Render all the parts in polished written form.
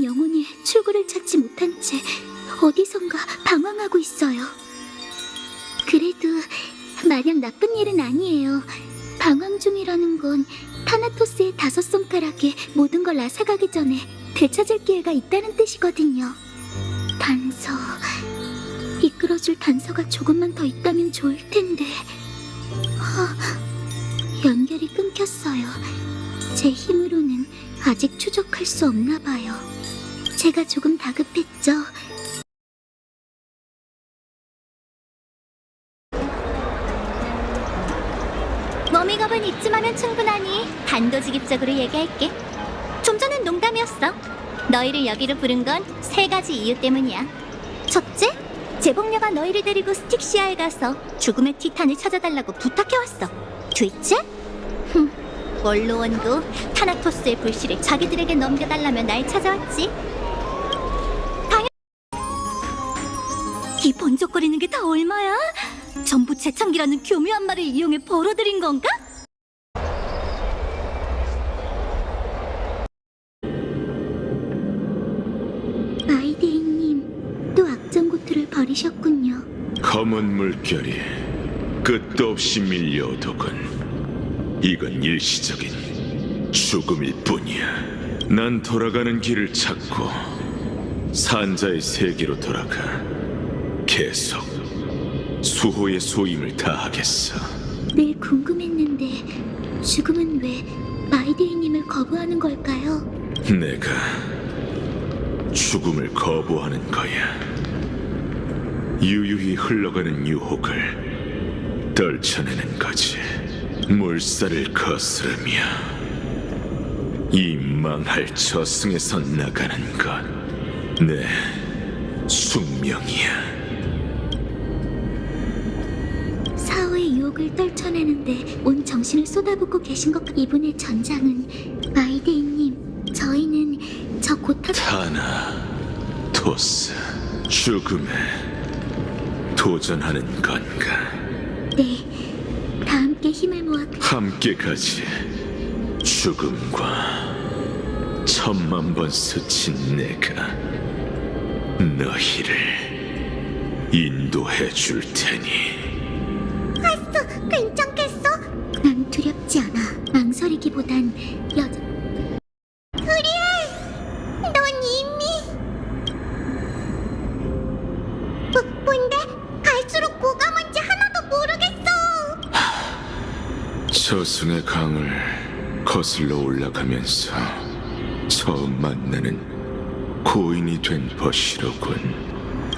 영혼이 출구를 찾지 못한 채 어디선가 방황하고 있어요. 그래도 마냥 나쁜 일은 아니에요. 방황 중이라는 건 타나토스의 5손가락에 모든 걸 앗아가기 전에 되찾을 기회가 있다는 뜻이거든요. 단서... 이끌어줄 단서가 조금만 더 있다면 좋을 텐데... 연결이 끊겼어요. 제 힘으로는 아직 추적할 수 없나 봐요. 제가 조금 다급했죠. 워밍업은 이쯤 하면 충분하니 단도직입적으로 얘기할게. 좀 전엔 농담이었어. 너희를 여기로 부른 건 3가지 이유 때문이야. 첫째, 제복녀가 너희를 데리고 스틱시아에 가서 죽음의 티탄을 찾아달라고 부탁해왔어. 둘째, 원로원도 타나토스의 불씨를 자기들에게 넘겨달라며 날 찾아왔지. 이 번쩍거리는 게 다 얼마야? 전부 재창기라는 교묘한 말을 이용해 벌어들인 건가? 마이데이님, 또 악정고투를 벌이셨군요. 검은 물결이 끝도 없이 밀려오더군. 이건 일시적인 죽음일 뿐이야. 난 돌아가는 길을 찾고 산자의 세계로 돌아가 계속 수호의 소임을 다하겠어. 늘 궁금했는데 죽음은 왜 마이데이님을 거부하는 걸까요? 내가 죽음을 거부하는 거야. 유유히 흘러가는 유혹을 떨쳐내는 거지. 물살을 거스르며 이 망할 저승에서 나가는 것, 내 숙명이야. 사후의 유혹을 떨쳐내는데 온 정신을 쏟아붓고 계신 것 같... 이분의 전장은 마이데이님, 저희는 저 고타... 타나토스, 죽음에 도전하는 건가? 네, 다 함께 힘을 모아... 함께 가지. 죽음과 10,000,000번 스친 내가 너희를 인도해 줄 테니. 괜찮겠어? 난 두렵지 않아. 망설이기보단 여자... 우리엘! 넌 이미... 뭔데? 갈수록 뭐가 뭔지 하나도 모르겠어! 저승의 강을 거슬러 올라가면서 처음 만나는 고인이 된 벗이로군.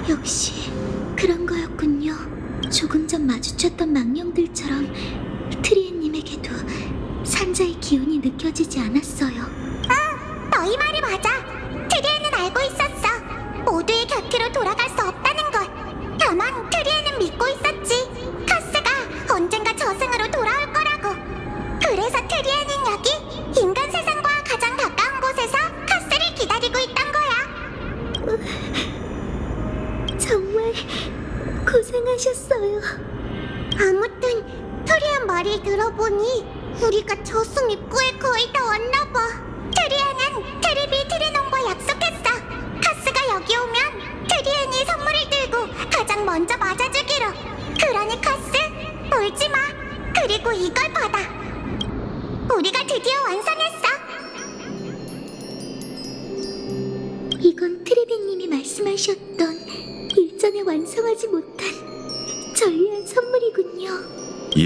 역시 그런 거였군요. 조금 전 마주쳤던 망령들처럼 트리엔님에게도 산자의 기운이 느껴지지 않았어요. 응, 너희 말이 맞아. 트리엔은 알고 있었어. 모두의 곁으로 돌아갈 수 없다는 걸. 다만 트리엔은 믿고 있었지. 카스가 언젠가 저승으로 돌아올 거라고. 그래서 트리엔은 여기 인간 세상과 가장 가까운 곳에서 카스를 기다리고 있던 거야. 정말 고생하셨어요. 아무튼 트리안 말을 들어보니 우리가 저승 입구에 거의 다 왔나 봐. 트리안은 트리비 트리논과 약속했어. 카스가 여기 오면 트리안이 선물을 들고 가장 먼저 맞아주기로. 그러니 카스, 울지 마. 그리고 이걸 받아. 우리가 드디어 완성했어. 이건 트리비님이 말씀하셨던 일전에 완성하지 못한 전리한 선물이군요.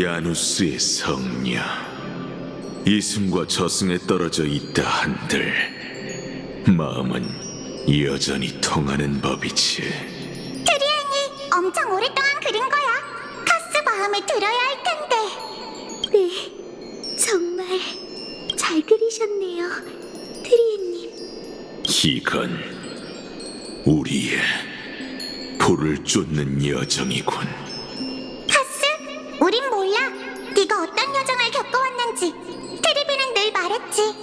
야누스의 성녀, 이승과 저승에 떨어져 있다 한들 마음은 여전히 통하는 법이지. 트리안이 엄청 오랫동안 그린 거야. 카스 마음에 들어야 할 텐데. 네, 정말 잘 그리셨네요, 트리엔님. 이건 우리의 불을 쫓는 여정이군. 카스, 우린 몰라. 네가 어떤 여정을 겪어왔는지. 트리비는 늘 말했지.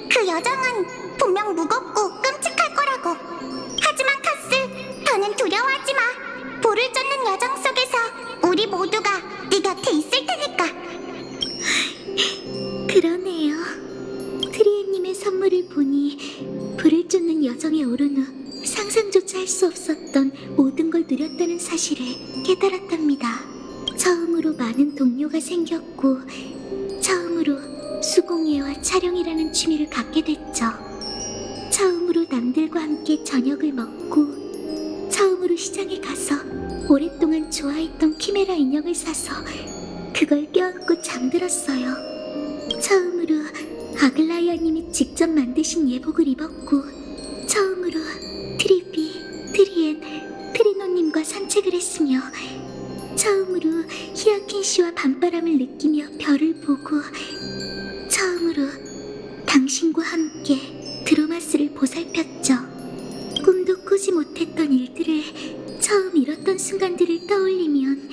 그 여정은 분명 무겁고 끔찍할 거라고. 하지만 카스, 더는 두려워하지 마. 불을 쫓는 여정 속에서 우리 모두가 네 곁에 있을 테니까. 그러네요. 트리엔님의 선물을 보니 불을 쫓는 여정에 오르 혼자 할 수 없었던 모든 걸 누렸다는 사실을 깨달았답니다. 처음으로 많은 동료가 생겼고 처음으로 수공예와 촬영이라는 취미를 갖게 됐죠. 처음으로 남들과 함께 저녁을 먹고 처음으로 시장에 가서 오랫동안 좋아했던 키메라 인형을 사서 그걸 껴안고 잠들었어요. 처음으로 아글라이아님이 직접 만드신 예복을 입었고 처음으로 트리비, 트리엔, 트리노님과 산책을 했으며 처음으로 히아킨 씨와 밤바람을 느끼며 별을 보고 처음으로 당신과 함께 드로마스를 보살폈죠. 꿈도 꾸지 못했던 일들을 처음 이뤘던 순간들을 떠올리면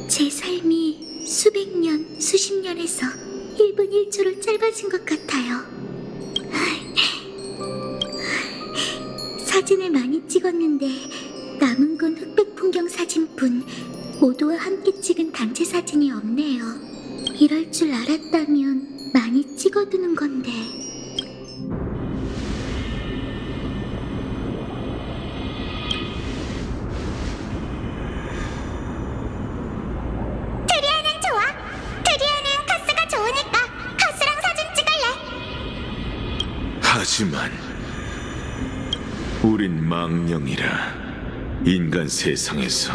제 삶이 수백 년, 수십 년에서 1분 1초로 짧아진 것 같아요. 사진을 많이 찍었는데 남은 건 흑백 풍경 사진뿐 모두와 함께 찍은 단체 사진이 없네요. 이럴 줄 알았다면 많이 찍어두는 건데. 트리아는 좋아. 트리아는 카스가 좋으니까 카스랑 사진 찍을래. 하지만 우린 망령이라 인간 세상에서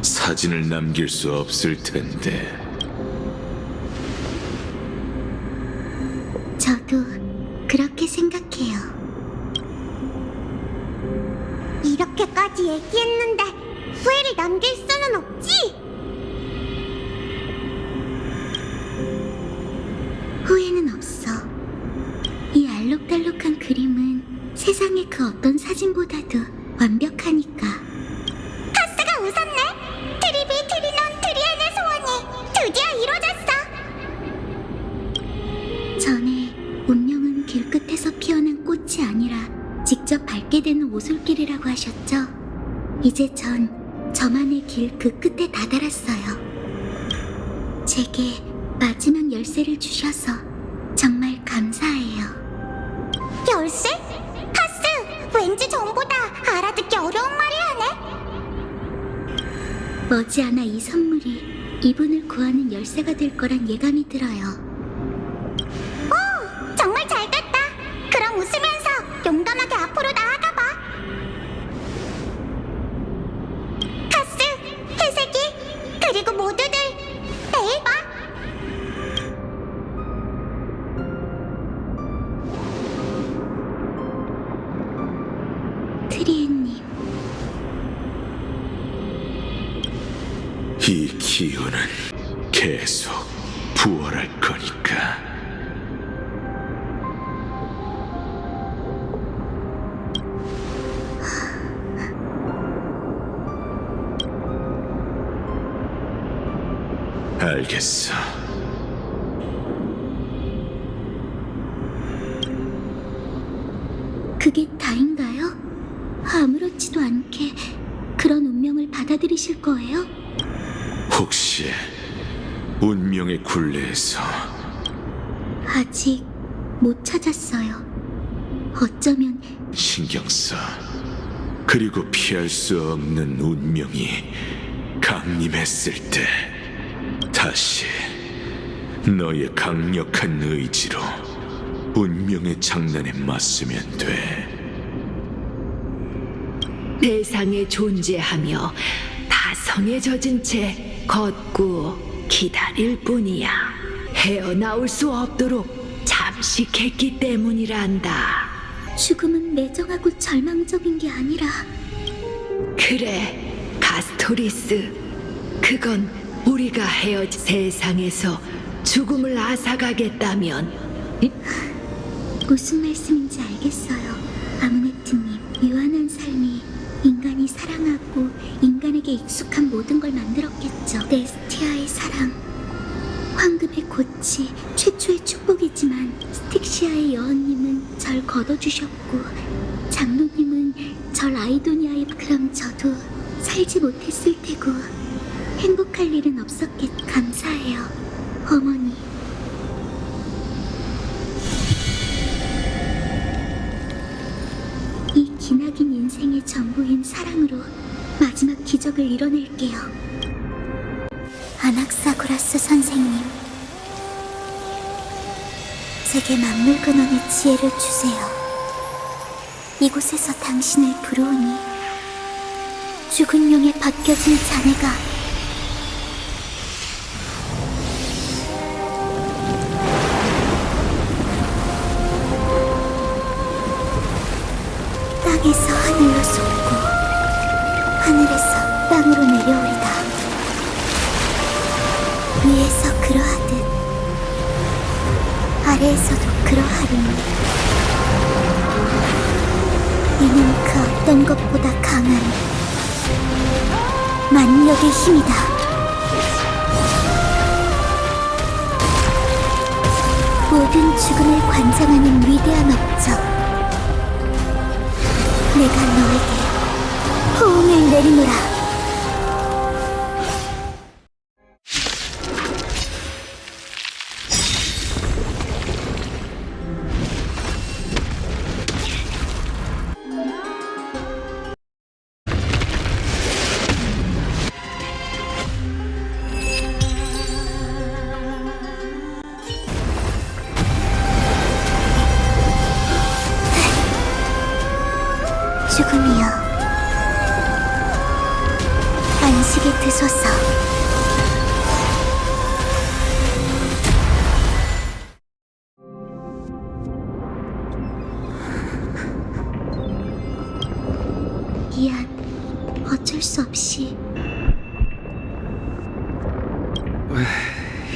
사진을 남길 수 없을 텐데. 저도 그렇게 생각해요. 이렇게까지 얘기했는데 후회를 남길 수는 없지. 후회는 없어. 이 알록달록한 그림은 세상의 그 어떤 사진보다도 완벽하니까. 카스가 웃었네. 트리비, 트리논, 트리안의 소원이 드디어 이루어졌어. 전에 운명은 길끝에서 피어난 꽃이 아니라 직접 밟게 되는 오솔길이라고 하셨죠? 이제 전 저만의 길 그 끝에 다다랐어요. 제게 마지막 열쇠를 주셔서 정말 감사해요. 열쇠? 카스, 왠지 전보다 알아듣기 어려운 말을 하네. 머지않아 이 선물이 이분을 구하는 열쇠가 될 거란 예감이 들어요. 오, 정말 잘 됐다. 그럼 웃으면서 용감하게 앞으로 나아가봐. 카스, 회색이, 그리고 모두들 내일 봐. 트리엔님, 이 기운은 계속 부활할 거니까. 알겠어. 그게 다인가요? 아무렇지도 않게 그런 운명을 받아들이실 거예요? 혹시 운명의 굴레에서 아직 못 찾았어요. 어쩌면 신경 써. 그리고 피할 수 없는 운명이 강림했을 때 다시 너의 강력한 의지로 운명의 장난에 맞서면 돼. 세상에 존재하며 다 성에 젖은 채 걷고 기다릴 뿐이야. 헤어나올 수 없도록 잠식했기 때문이란다. 죽음은 매정하고 절망적인 게 아니라 그래, 가스토리스. 그건 우리가 헤어진 세상에서 죽음을 앗아가겠다면 무슨 말씀인지 알겠어요. 아무네트님, 유한한 삶이 인간이 사랑하고 인간에게 익숙한 모든 걸 만들었겠죠. 데스티아의 사랑, 황금의 꽃이 최초의 축복이지만 스틱시아의 여원님은 절 걷어주셨고 장로님은 절 아이도니아의. 그럼 저도 살지 못했을 테고 행복할 일은 없었겠. 감사해요, 어머니. 이 기나긴 인생의 전부인 사랑으로 마지막 기적을 이뤄낼게요. 아낙사고라스 선생님, 제게 만물 근원의 지혜를 주세요. 이곳에서 당신을 부르오니 죽은 용에 벗겨진 자네가 땅에서 하늘로 솟고 하늘에서 땅으로 내려오리다. 위에서 그러하듯 아래에서도 그러하리니 이는 그 어떤 것보다 강한 만력의 힘이다. 모든 죽음을 관장하는 위대한 업적, 내가 너에게 호응을 내리노라. 죽음이여, 안식에 드소서. 미안, 어쩔 수 없이. 왜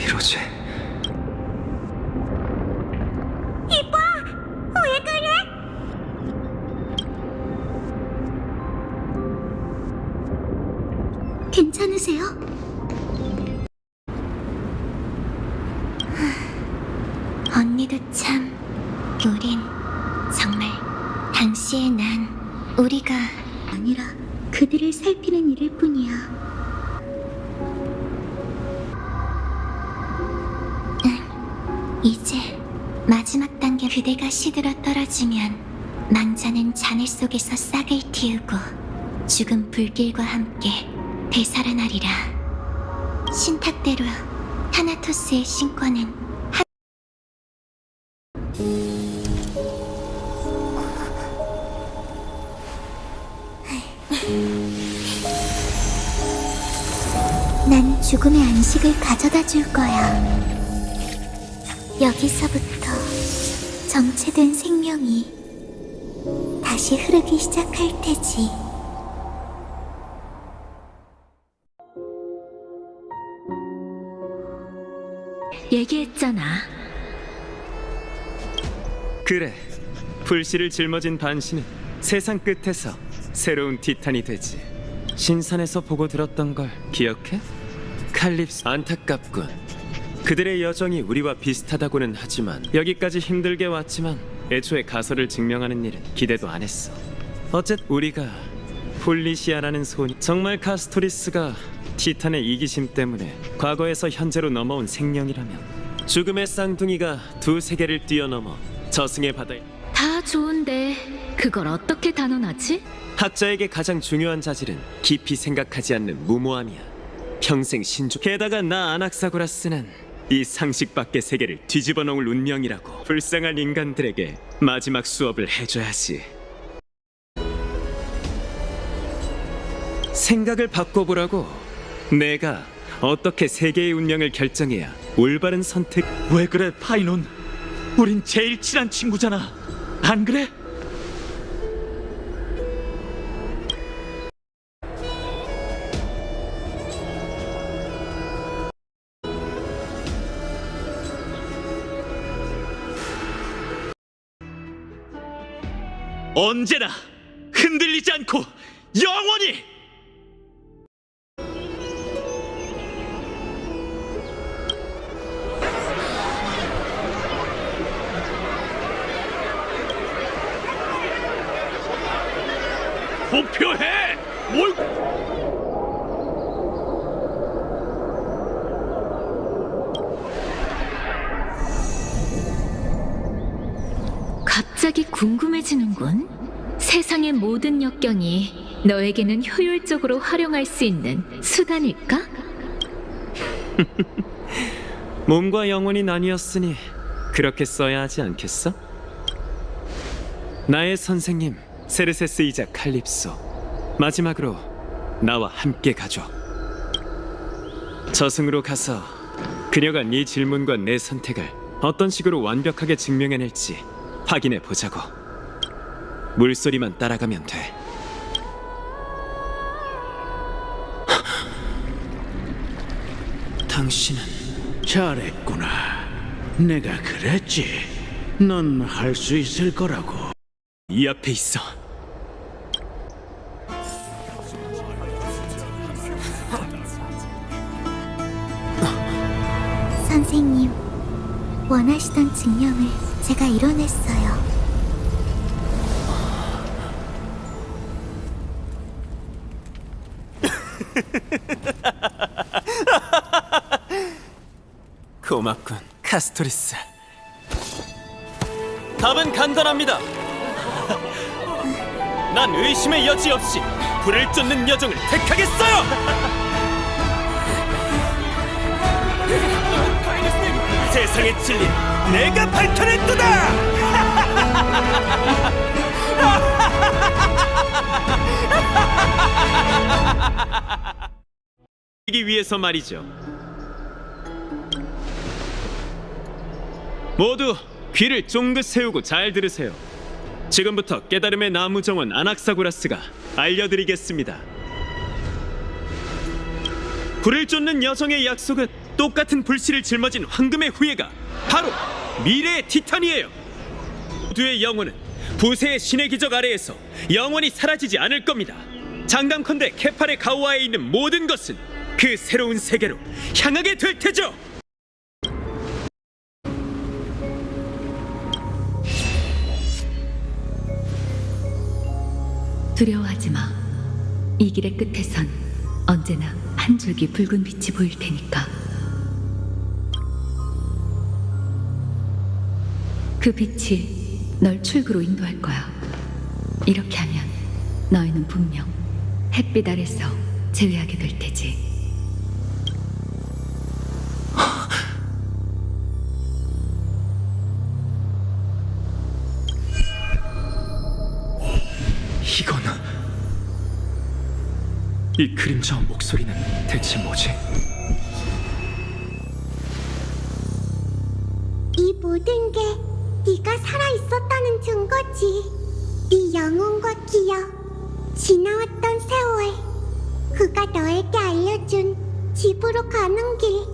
이러지? 왜 그래? 괜찮으세요? 언니도 참, 우린 정말 당시의 우리가 아니라 그들을 살피는 일일 뿐이야. 이제 마지막 단계, 그대가 시들어 떨어지면 망자는 자네 속에서 싹을 틔우고 죽은 불길과 함께 되살아나리라. 신탁대로 타나토스의 신권은 난 죽음의 안식을 가져다 줄 거야. 여기서부터 정체된 생명이 다시 흐르기 시작할 테지. 얘기했잖아. 그래, 불씨를 짊어진 반신은 세상 끝에서 새로운 티탄이 되지. 신선에서 보고 들었던 걸 기억해? 칼립스, 안타깝군. 그들의 여정이 우리와 비슷하다고는 하지만 여기까지 힘들게 왔지만 애초에 가설을 증명하는 일은 기대도 안 했어. 어쨌든 우리가 폴리시아라는 소녀, 정말 카스토리스가 티탄의 이기심 때문에 과거에서 현재로 넘어온 생명이라면 죽음의 쌍둥이가 두 세계를 뛰어넘어 저승의 바다에 다 좋은데 그걸 어떻게 단언하지? 학자에게 가장 중요한 자질은 깊이 생각하지 않는 무모함이야. 평생 신주. 게다가 나 아낙사고라스는 이 상식 밖의 세계를 뒤집어 놓을 운명이라고. 불쌍한 인간들에게 마지막 수업을 해줘야지. 생각을 바꿔보라고. 내가 어떻게 세계의 운명을 결정해야 올바른 선택. 왜 그래, 파이논? 우린 제일 친한 친구잖아. 안 그래? 언제나 흔들리지 않고 영원히! 목표해! 뭘? 갑자기 궁금해지는군. 세상의 모든 역경이 너에게는 효율적으로 활용할 수 있는 수단일까? 몸과 영혼이 나뉘었으니 그렇게 써야 하지 않겠어? 나의 선생님 세르세스이자 칼립소, 마지막으로 나와 함께 가줘. 저승으로 가서 그녀가 네 질문과 내 선택을 어떤 식으로 완벽하게 증명해낼지 확인해 보자고. 물소리만 따라가면 돼. 당신은 잘했구나. 내가 그랬지. 넌 할 수 있을 거라고. 이 앞에 있어. 선생님, 원하시던 증명을 제가 이뤄냈어요. 고맙군, 카스토리스. 답은 간단합니다. 난 의심의 여지 없이 불을 쫓는 여정을 택하겠어요. 세상의 진리 내가 밝혀냈도다. 이기 위해서 말이죠. 모두 귀를 쫑긋 세우고 잘 들으세요. 지금부터 깨달음의 나무 정원 아낙사고라스가 알려드리겠습니다. 불을 쫓는 여정의 약속은 똑같은 불씨를 짊어진 황금의 후예가 바로 미래의 티탄이에요. 모두의 영혼은 부세의 신의 기적 아래에서 영원히 사라지지 않을 겁니다. 장담컨대 케팔의 가오아에 있는 모든 것은 그 새로운 세계로 향하게 될 테죠. 두려워하지 마. 이 길의 끝에선 언제나 한 줄기 붉은 빛이 보일 테니까. 그 빛이 널 출구로 인도할 거야. 이렇게 하면 너희는 분명 햇빛 아래서 제외하게 될 테지. 이건... 이 그림자와 목소리는 대체 뭐지? 이 모든 게 네가 살아있었다는 증거지. 네 영혼과 기억, 지나왔던 세월, 그가 너에게 알려준 집으로 가는 길.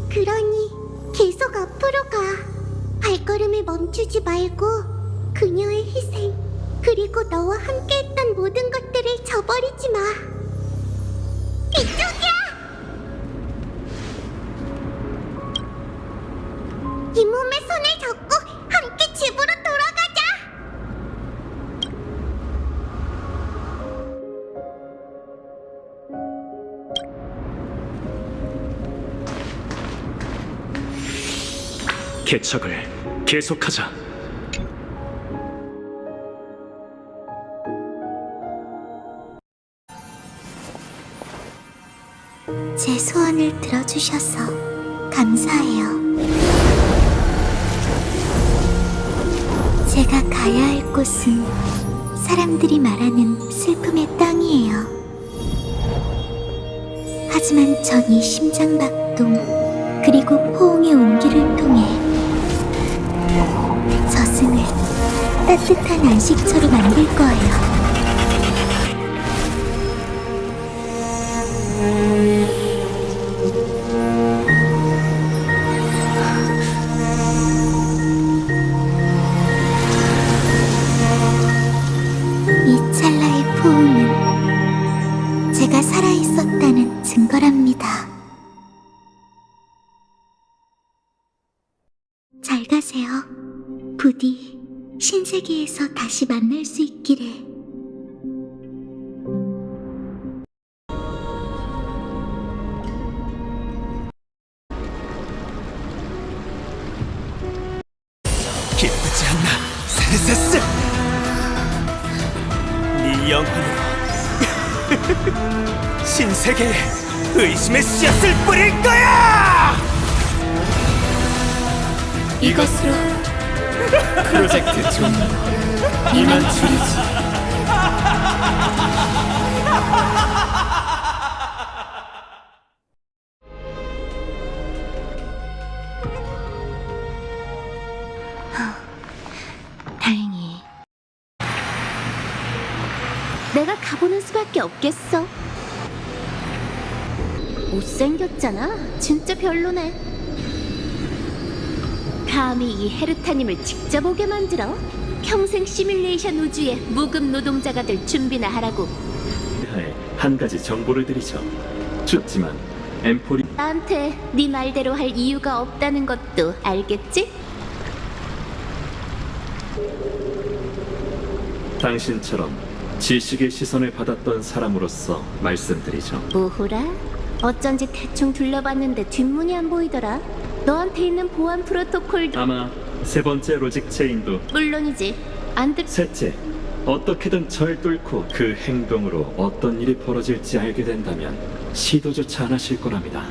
그러니 계속 앞으로 가. 발걸음을 멈추지 말고 그녀의 희생, 그리고 너와 함께했던 모든 것들을 저버리지 마. 이쪽이야! 이 몸의 손을 잡고 함께 집으로 돌아가자! 개척을 계속하자. 제 소원을 들어주셔서 감사해요. 제가 가야 할 곳은 사람들이 말하는 슬픔의 땅이에요. 하지만 전 이 심장박동 그리고 포옹의 온기를 통해 저승을 따뜻한 안식처로 만들 거예요. 이 찰나의 포옹은 제가 살아있었다는 증거랍니다. 잘 가세요. 부디 신세계에서 다시 만날 수 있기를. 기쁘지 않나, 세르세스? 신세계에 의심의 씨앗을 뿌릴 거야! 이것으로 프로젝트 종료. 이만 줄이지. 다행히. 내가 가보는 수밖에 없겠어. 못생겼잖아. 진짜 별로네. 감히 이 헤르타님을 직접 오게 만들어? 평생 시뮬레이션 우주에 무급 노동자가 될 준비나 하라고. 한 가지 정보를 드리죠. 춥지만 엠포리 나한테 네 말대로 할 이유가 없다는 것도 알겠지? 당신처럼 지식의 시선을 받았던 사람으로서 말씀드리죠. 뭐호라? 어쩐지 대충 둘러봤는데 뒷문이 안 보이더라. 너한테 있는 보안 프로토콜도 아마 세 번째 로직 체인도 물론이지. 안 듣... 셋째, 어떻게든 절 뚫고 그 행동으로 어떤 일이 벌어질지 알게 된다면 시도조차 안 하실 거랍니다.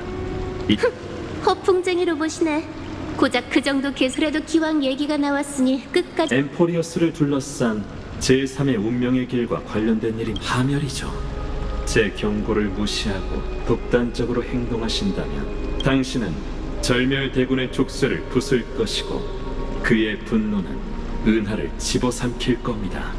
허풍쟁이 로봇이네. 고작 그 정도 개소리도 기왕 얘기가 나왔으니 끝까지. 엠포리어스를 둘러싼 제3의 운명의 길과 관련된 일이 파멸이죠. 제 경고를 무시하고 독단적으로 행동하신다면 당신은 절멸대군의 족쇄를 부술 것이고 그의 분노는 은하를 집어삼킬 겁니다.